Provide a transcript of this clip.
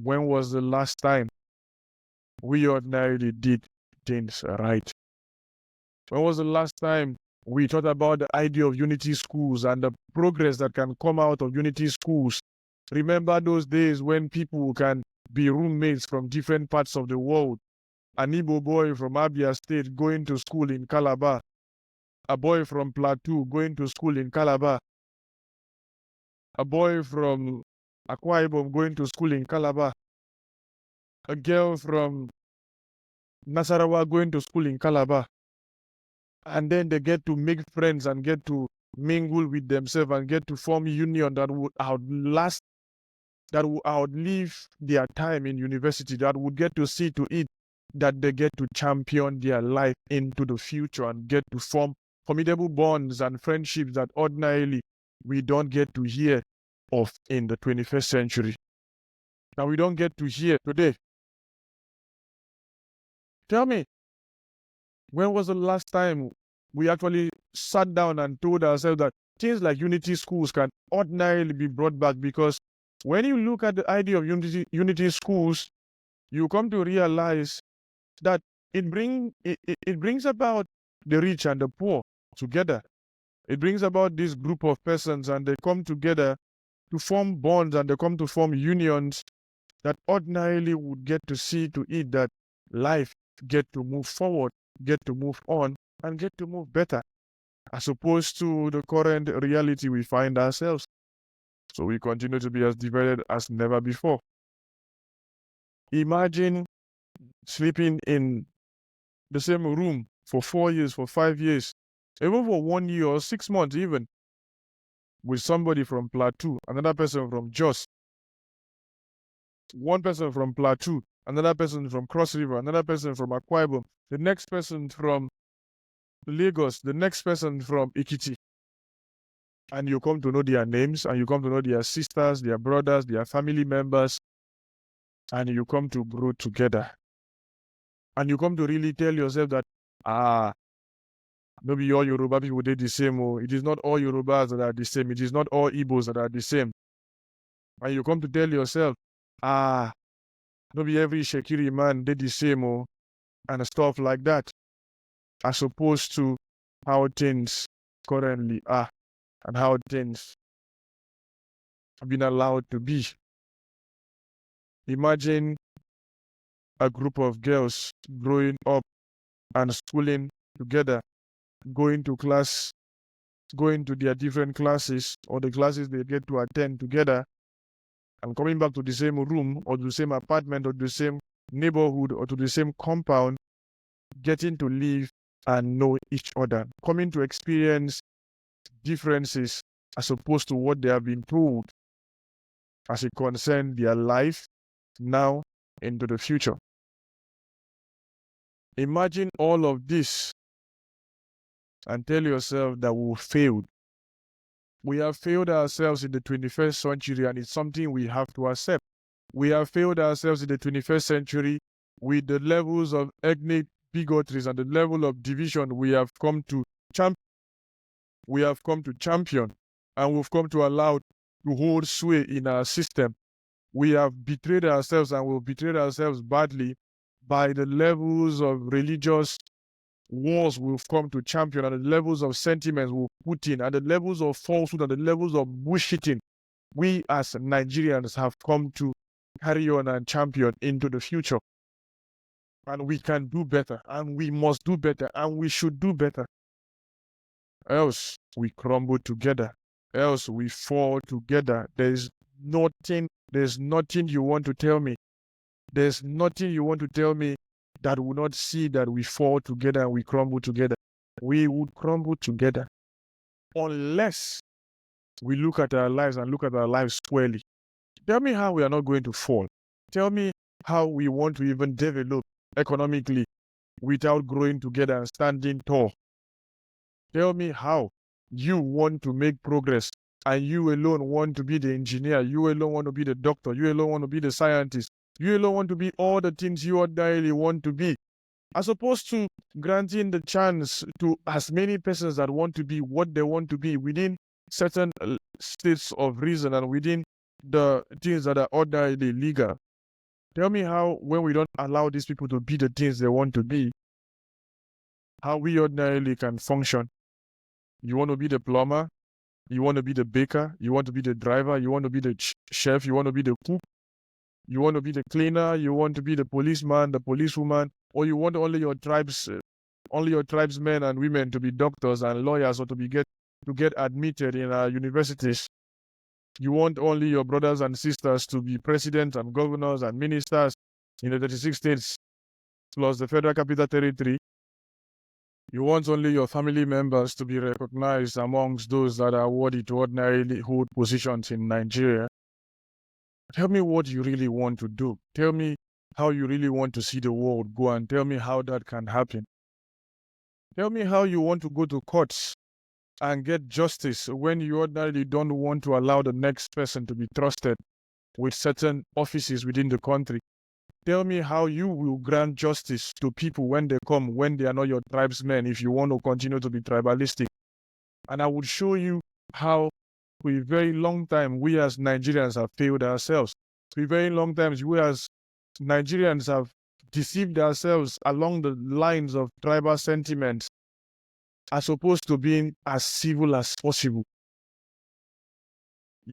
When was the last time we ordinarily did things right? When was the last time we thought about the idea of unity schools and the progress that can come out of unity schools? Remember those days when people can be roommates from different parts of the world? An Igbo boy from Abia State going to school in Calabar, a boy from Plateau going to school in Calabar, a boy from Akwa Ibom going to school in Calabar, a girl from Nasarawa going to school in Calabar, and then they get to make friends and get to mingle with themselves and get to form union that would outlast, that would outlive their time in university, that would get to see to it that they get to champion their life into the future and get to form formidable bonds and friendships that ordinarily we don't get to hear of in the 21st century. Now we don't get to hear today. Tell me, when was the last time we actually sat down and told ourselves that things like unity schools can ordinarily be brought back? Because when you look at the idea of unity schools, you come to realize that it brings about the rich and the poor together. It brings about this group of persons and they come together to form bonds and they come to form unions that ordinarily would get to see to it that life get to move forward, get to move on, and get to move better, as opposed to the current reality we find ourselves. So we continue to be as divided as never before. Imagine sleeping in the same room for 4 years, for 5 years, even for 1 year or 6 months even, with somebody from Plateau, another person from Jos, one person from Plateau, another person from Cross River, another person from Akwa Ibom, the next person from Lagos, the next person from Ikiti. And you come to know their names, and you come to know their sisters, their brothers, their family members, and you come to grow together. And you come to really tell yourself that, maybe all Yoruba people did the same. It is not all Yorubas that are the same. It is not all Igbos that are the same. And you come to tell yourself, maybe every Shekiri man did the same, and stuff like that, as opposed to how things currently are and how things have been allowed to be. Imagine a group of girls growing up and schooling together, going to class, going to their different classes or the classes they get to attend together, and coming back to the same room or to the same apartment or the same neighborhood or to the same compound, getting to live and know each other, coming to experience differences as opposed to what they have been told as it concerns their life now into the future. Imagine all of this and tell yourself that we failed. We have failed ourselves in the 21st century, and it's something we have to accept. We have failed ourselves in the 21st century with the levels of ethnic bigotries and the level of division we have come to champion. And we've come to allow to hold sway in our system. We have betrayed ourselves, and we've betrayed ourselves badly by the levels of religious wars we've come to champion, and the levels of sentiments we've put in, and the levels of falsehood, and the levels of bullshitting we as Nigerians have come to carry on and champion into the future. And we can do better, and we must do better, and we should do better. Else we crumble together. Else we fall together. There's nothing you want to tell me. There's nothing you want to tell me that will not see that we fall together and we crumble together. We would crumble together unless we look at our lives and look at our lives squarely. Tell me how we are not going to fall. Tell me how we want to even develop economically without growing together and standing tall. Tell me how you want to make progress and you alone want to be the engineer, you alone want to be the doctor, you alone want to be the scientist, you alone want to be all the things you ordinarily want to be, as opposed to granting the chance to as many persons that want to be what they want to be within certain states of reason and within the things that are ordinarily legal. Tell me how, when we don't allow these people to be the things they want to be, how we ordinarily can function. You want to be the plumber, you want to be the baker, you want to be the driver, you want to be the chef, you want to be the cook, you want to be the cleaner, you want to be the policeman, the policewoman, or you want only your tribesmen and women to be doctors and lawyers, or to get admitted in universities. You want only your brothers and sisters to be presidents and governors and ministers in the 36 states plus the Federal Capital Territory. You want only your family members to be recognized amongst those that are worthy to ordinarily hold positions in Nigeria. Tell me what you really want to do. Tell me how you really want to see the world go, and tell me how that can happen. Tell me how you want to go to courts and get justice when you ordinarily don't want to allow the next person to be trusted with certain offices within the country. Tell me how you will grant justice to people when they come, when they are not your tribesmen, if you want to continue to be tribalistic. And I would show you how for a very long time we as Nigerians have failed ourselves. For a very long time we as Nigerians have deceived ourselves along the lines of tribal sentiments, as opposed to being as civil as possible.